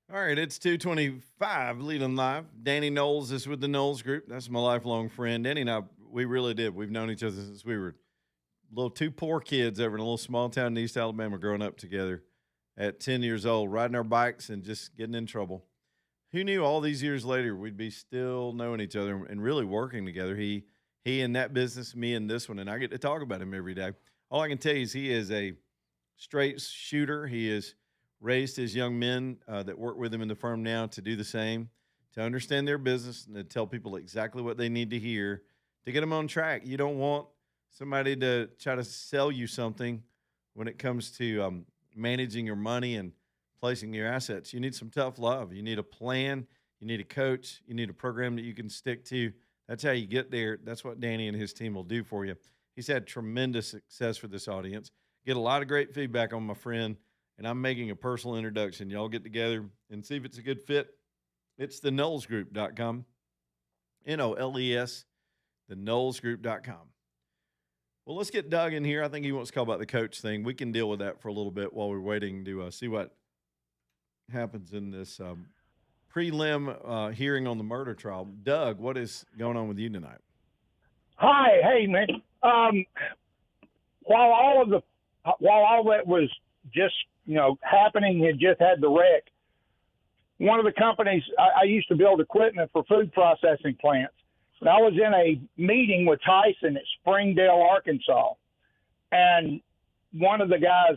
All right, it's 225 leading live. Danny Knowles is with the Knowles Group. That's my lifelong friend. Danny and I, we really did. We've known each other since we were little two poor kids over in a little small town in East Alabama growing up together at 10 years old, riding our bikes and just getting in trouble. Who knew all these years later we'd be still knowing each other and really working together? He in that business, me in this one, and I get to talk about him every day. All I can tell you is he is a straight shooter. He has raised his young men that work with him in the firm now to do the same, to understand their business and to tell people exactly what they need to hear to get them on track. You don't want somebody to try to sell you something when it comes to managing your money and placing your assets. You need some tough love. You need a plan. You need a coach. You need a program that you can stick to. That's how you get there. That's what Danny and his team will do for you. He's had tremendous success for this audience. Get a lot of great feedback on my friend, and I'm making a personal introduction. Y'all get together and see if it's a good fit. It's the KnowlesGroup.com, Noles, the KnowlesGroup.com. Well, let's get Doug in here. I think he wants to call about the coach thing. We can deal with that for a little bit while we're waiting to see what happens in this prelim hearing on the murder trial. Doug, what is going on with you tonight? Hi, hey man. While all of the while all that was just happening, had just had the wreck. One of the companies I used to build equipment for food processing plants. And I was in a meeting with Tyson at Springdale, Arkansas, and one of the guys,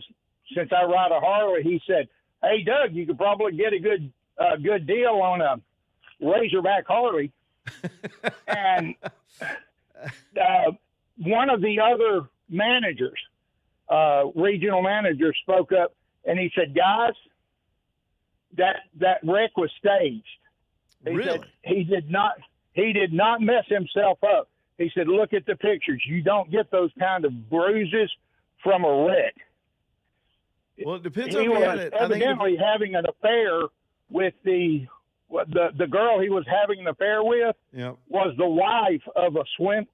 since I ride a Harley, he said, "Hey, Doug, you could probably get a good deal on a Razorback Harley." And one of the other managers, regional manager, spoke up and he said, "Guys, that wreck was staged." He Really? said he did not mess himself up. He said, "Look at the pictures. You don't get those kind of bruises from a wreck." Well, it depends He on who had was it. evidently having an affair with the girl he was having an affair with. Yep. Was the wife of a swim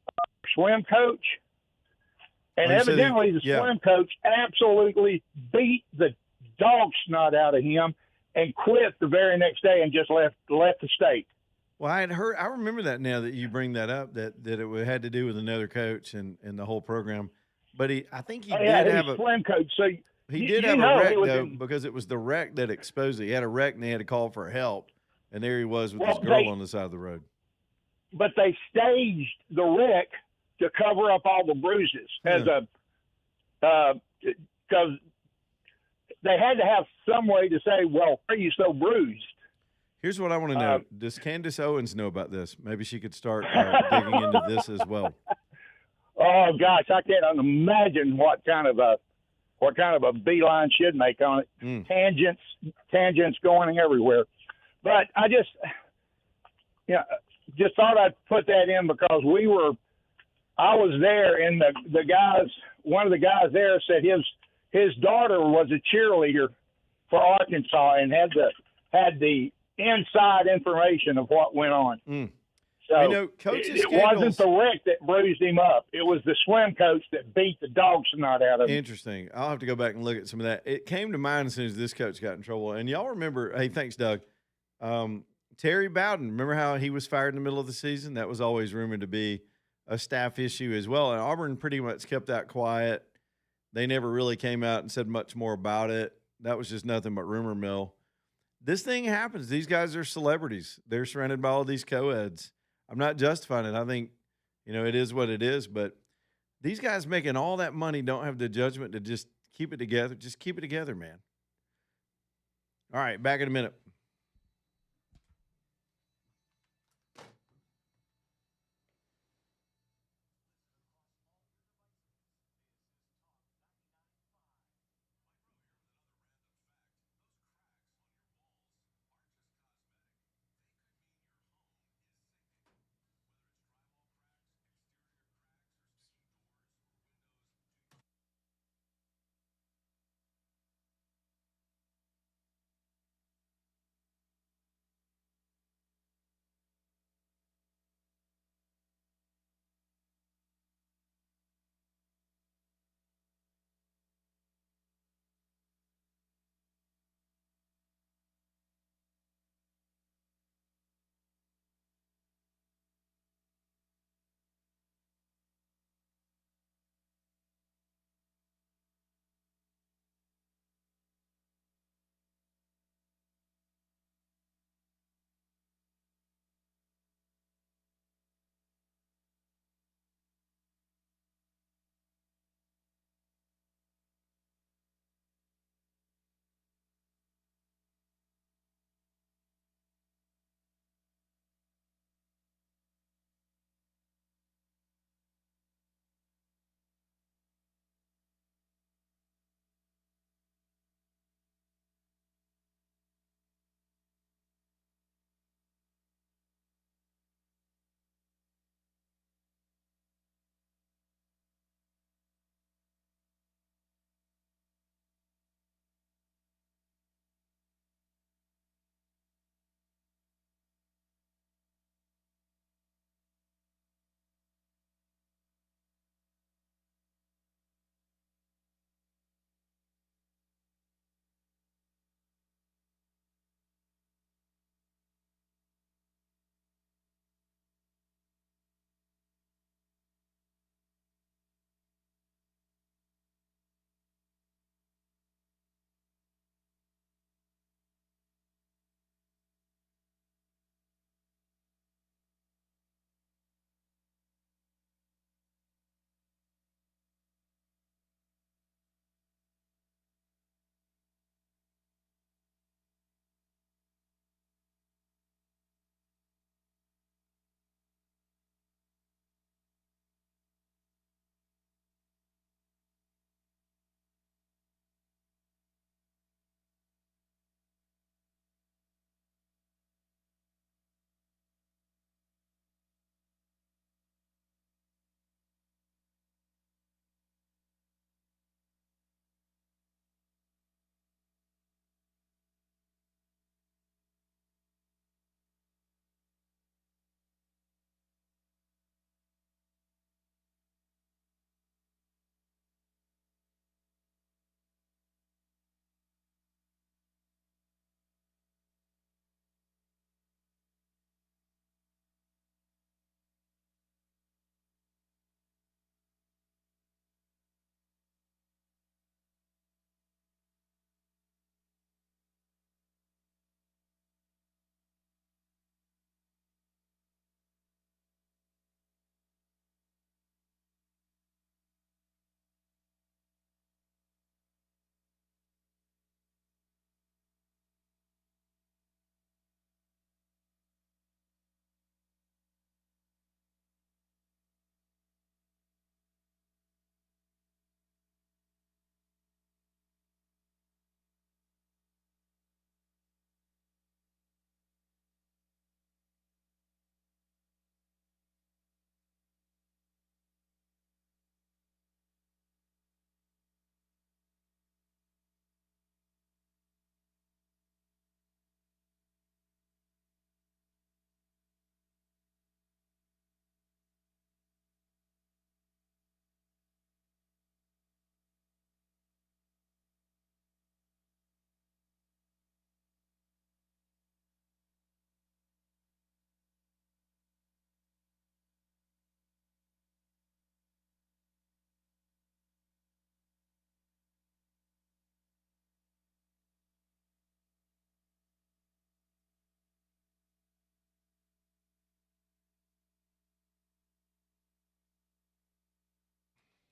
coach. And evidently the swim coach absolutely beat the dog snot out of him and quit the very next day and just left the state. Well, I remember that now that you bring that up, that it had to do with another coach and the whole program. But I think he did have a swim coach. So he did have a wreck though, because it was the wreck that exposed it. He had a wreck and they had to call for help, and there he was with his girl on the side of the road. But they staged the wreck to cover up all the bruises because they had to have some way to say, "Well, why are you so bruised?" Here's what I want to know: does Candace Owens know about this? Maybe she could start digging into this as well. Oh gosh, I can't imagine what kind of a beeline she'd make on it. Tangents going everywhere. But I just thought I'd put that in because I was there, and one of the guys there said his daughter was a cheerleader for Arkansas and had the inside information of what went on. So it wasn't the wreck that bruised him up. It was the swim coach that beat the dog snot out of him. Interesting. I'll have to go back and look at some of that. It came to mind as soon as this coach got in trouble. And y'all remember, hey, thanks, Doug. Terry Bowden, remember how he was fired in the middle of the season? That was always rumored to be a staff issue as well. And Auburn pretty much kept that quiet. They never really came out and said much more about it. That was just nothing but rumor mill. This thing happens. These guys are celebrities. They're surrounded by all these co-eds. I'm not justifying it. I think, it is what it is. But these guys making all that money don't have the judgment to just keep it together. Just keep it together, man. All right, back in a minute.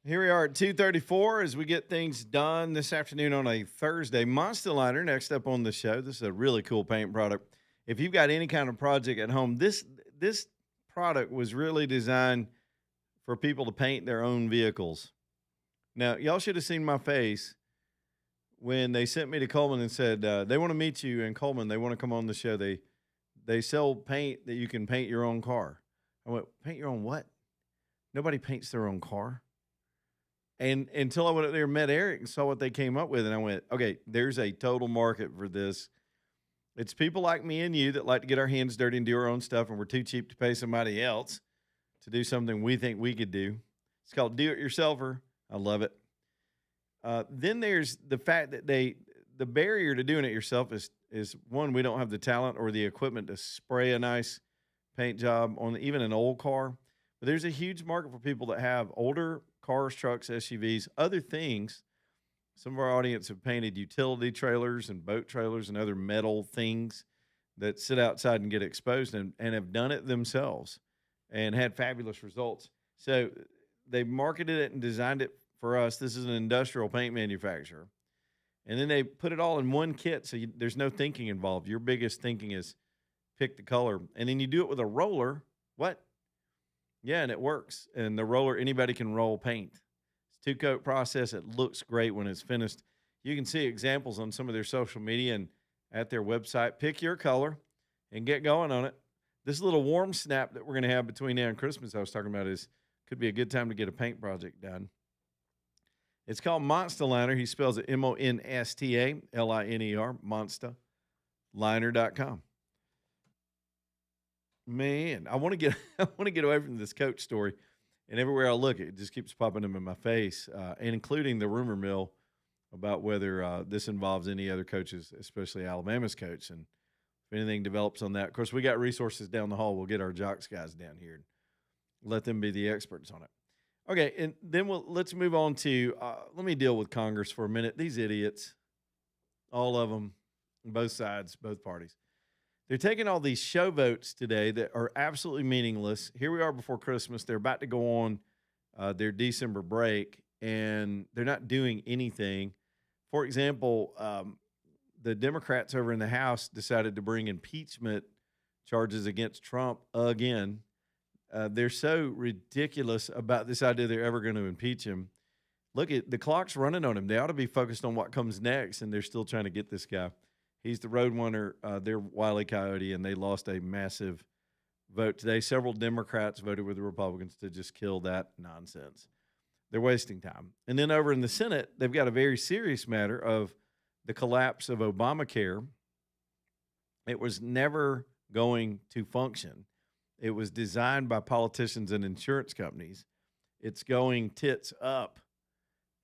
Here we are at 2:34 as we get things done this afternoon on a Thursday. Monster Liner next up on the show. This is a really cool paint product. If you've got any kind of project at home, this product was really designed for people to paint their own vehicles. Now, y'all should have seen my face when they sent me to Coleman and said they want to meet you in Coleman. They want to come on the show. They sell paint that you can paint your own car. I went, paint your own what? Nobody paints their own car. And until I went up there and met Eric and saw what they came up with, and I went, okay, there's a total market for this. It's people like me and you that like to get our hands dirty and do our own stuff, and we're too cheap to pay somebody else to do something we think we could do. It's called do-it-yourselfer. I love it. Then there's the fact that the barrier to doing it yourself is one, we don't have the talent or the equipment to spray a nice paint job on even an old car. But there's a huge market for people that have older cars, trucks, SUVs, other things. Some of our audience have painted utility trailers and boat trailers and other metal things that sit outside and get exposed and have done it themselves and had fabulous results. So they marketed it and designed it for us. This is an industrial paint manufacturer. And then they put it all in one kit, so there's no thinking involved. Your biggest thinking is pick the color. And then you do it with a roller. What? Yeah, and it works. And the roller, anybody can roll paint. It's a two-coat process. It looks great when it's finished. You can see examples on some of their social media and at their website. Pick your color and get going on it. This little warm snap that we're going to have between now and Christmas I was talking about could be a good time to get a paint project done. It's called Monster Liner. He spells it MONSTALINER, MonsterLiner.com. Man, I want to get away from this coach story, and everywhere I look, it just keeps popping up in my face, and including the rumor mill about whether this involves any other coaches, especially Alabama's coach, and if anything develops on that. Of course, we got resources down the hall. We'll get our Jocks guys down here and let them be the experts on it. Okay, and then let's move on to let me deal with Congress for a minute. These idiots, all of them, both sides, both parties. They're taking all these show votes today that are absolutely meaningless. Here we are before Christmas. They're about to go on their December break, and they're not doing anything. For example, the Democrats over in the House decided to bring impeachment charges against Trump again. They're so ridiculous about this idea they're ever going to impeach him. Look, the clock's running on him. They ought to be focused on what comes next, and they're still trying to get this guy. He's the Roadrunner. They're Wile E. Coyote, and they lost a massive vote today. Several Democrats voted with the Republicans to just kill that nonsense. They're wasting time. And then over in the Senate, they've got a very serious matter of the collapse of Obamacare. It was never going to function. It was designed by politicians and insurance companies. It's going tits up,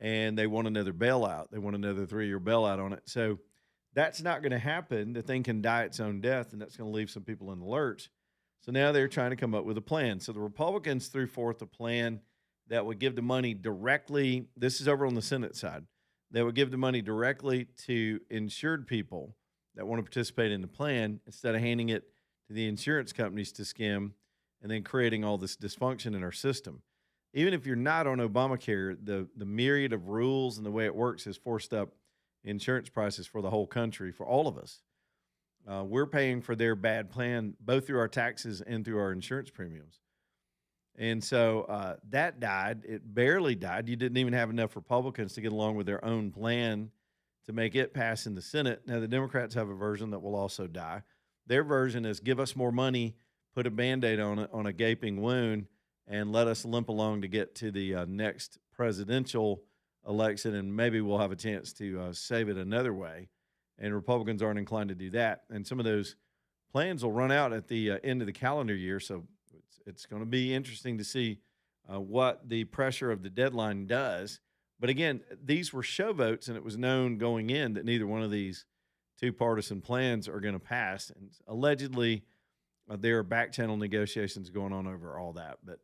and they want another bailout. They want another 3-year bailout on it. So that's not going to happen. The thing can die its own death, and that's going to leave some people in the lurch. So now they're trying to come up with a plan. So the Republicans threw forth a plan that would give the money directly. This is over on the Senate side. That would give the money directly to insured people that want to participate in the plan instead of handing it to the insurance companies to skim and then creating all this dysfunction in our system. Even if you're not on Obamacare, the myriad of rules and the way it works has forced up insurance prices for the whole country, for all of us. We're paying for their bad plan, both through our taxes and through our insurance premiums. And so that died. It barely died. You didn't even have enough Republicans to get along with their own plan to make it pass in the Senate. Now, the Democrats have a version that will also die. Their version is give us more money, put a Band-Aid on it, on a gaping wound, and let us limp along to get to the next presidential election, and maybe we'll have a chance to save it another way. And Republicans aren't inclined to do that. And some of those plans will run out at the end of the calendar year, so it's going to be interesting to see what the pressure of the deadline does. But again, these were show votes, and it was known going in that neither one of these two partisan plans are going to pass. And allegedly, there are back channel negotiations going on over all that. But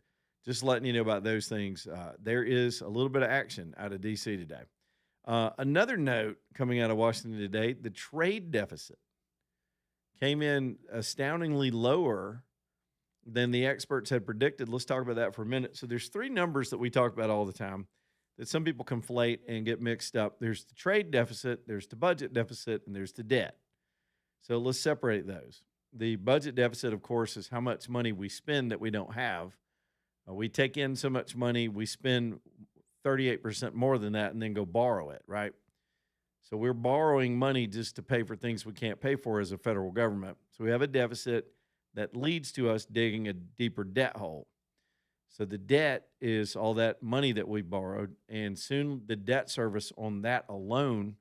just letting you know about those things, there is a little bit of action out of D.C. today. Another note coming out of Washington today, the trade deficit came in astoundingly lower than the experts had predicted. Let's talk about that for a minute. So there's three numbers that we talk about all the time. that some people conflate and get mixed up. There's the trade deficit, there's the budget deficit, and there's the debt. So let's separate those. The budget deficit, of course, is how much money we spend that we don't have. We take in so much money, we spend 38% more than that and then go borrow it, right? So we're borrowing money just to pay for things we can't pay for as a federal government. So we have a deficit that leads to us digging a deeper debt hole. So the debt is all that money that we borrowed, and soon the debt service on that alone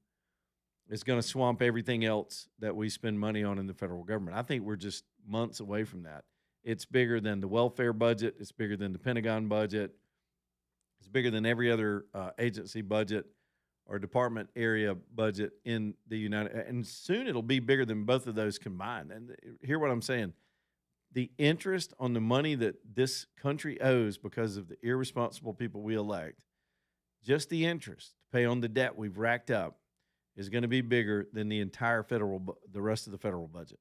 is going to swamp everything else that we spend money on in the federal government. I think we're just months away from that. It's bigger than the welfare budget. It's bigger than the Pentagon budget. It's bigger than every other agency budget or department area budget in the United. And soon it'll be bigger than both of those combined. And hear what I'm saying. The interest on the money that this country owes because of the irresponsible people we elect, just the interest to pay on the debt we've racked up, is going to be bigger than the rest of the federal budget.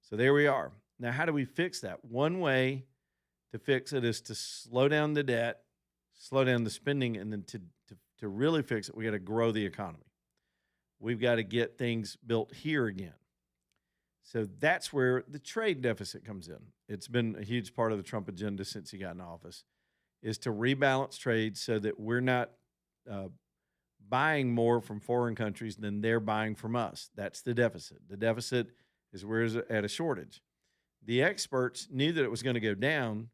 So there we are. Now, how do we fix that? One way to fix it is to slow down the debt, slow down the spending, and then to really fix it, we got to grow the economy. We've got to get things built here again. So that's where the trade deficit comes in. It's been a huge part of the Trump agenda since he got in office, is to rebalance trade so that we're not buying more from foreign countries than they're buying from us. That's the deficit. The deficit is we're at a shortage. The experts knew that it was going to go down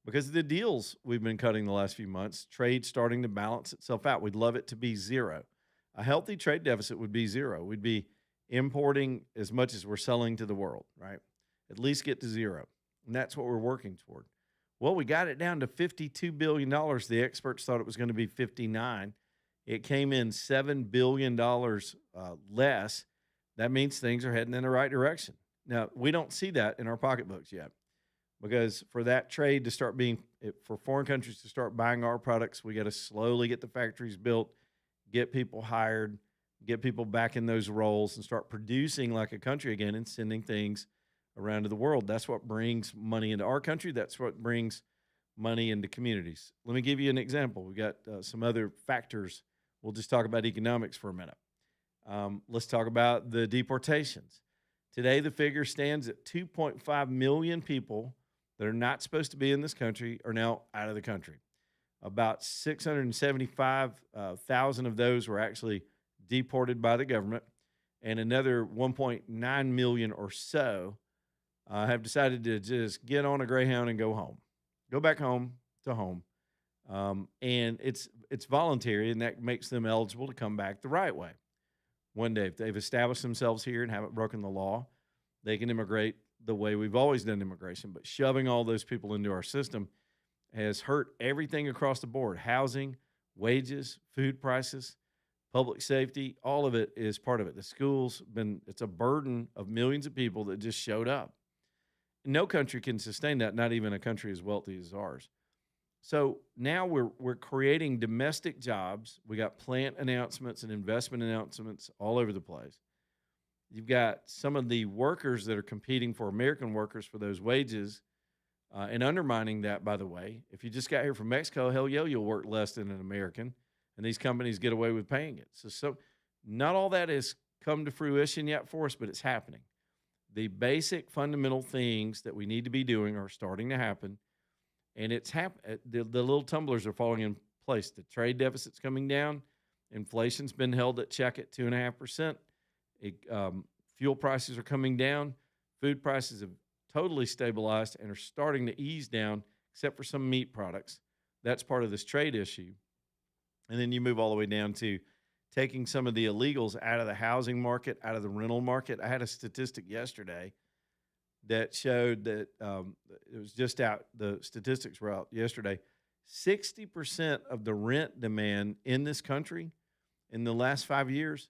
because of the deals we've been cutting the last few months. Trade starting to balance itself out. We'd love it to be zero. A healthy trade deficit would be zero. We'd be importing as much as we're selling to the world, right? At least get to zero. And that's what we're working toward. Well, we got it down to $52 billion. The experts thought it was going to be 59. It came in $7 billion less. That means things are heading in the right direction. Now, we don't see that in our pocketbooks yet, because for that trade to start for foreign countries to start buying our products, we got to slowly get the factories built, get people hired, get people back in those roles, and start producing like a country again and sending things around to the world. That's what brings money into our country. That's what brings money into communities. Let me give you an example. We got some other factors. We'll just talk about economics for a minute. Let's talk about the deportations. Today, the figure stands at 2.5 million people that are not supposed to be in this country are now out of the country. About 675,000 of those were actually deported by the government, and another 1.9 million or so have decided to just get on a Greyhound and go home, go back home to home. And it's voluntary, and that makes them eligible to come back the right way. One day, if they've established themselves here and haven't broken the law, they can immigrate the way we've always done immigration. But shoving all those people into our system has hurt everything across the board: housing, wages, food prices, public safety. All of it is part of it. The schools it's a burden of millions of people that just showed up. No country can sustain that, not even a country as wealthy as ours. So now we're creating domestic jobs. We got plant announcements and investment announcements all over the place. You've got some of the workers that are competing for American workers for those wages and undermining that, by the way. If you just got here from Mexico, hell yeah, you'll work less than an American, and these companies get away with paying it. So not all that has come to fruition yet for us, but it's happening. The basic fundamental things that we need to be doing are starting to happen. And it's the little tumblers are falling in place. The trade deficit's coming down. Inflation's been held at check at 2.5%. Fuel prices are coming down. Food prices have totally stabilized and are starting to ease down, except for some meat products. That's part of this trade issue. And then you move all the way down to taking some of the illegals out of the housing market, out of the rental market. I had a statistic yesterday that showed that it was just out. The statistics were out yesterday. 60% of the rent demand in this country in the last 5 years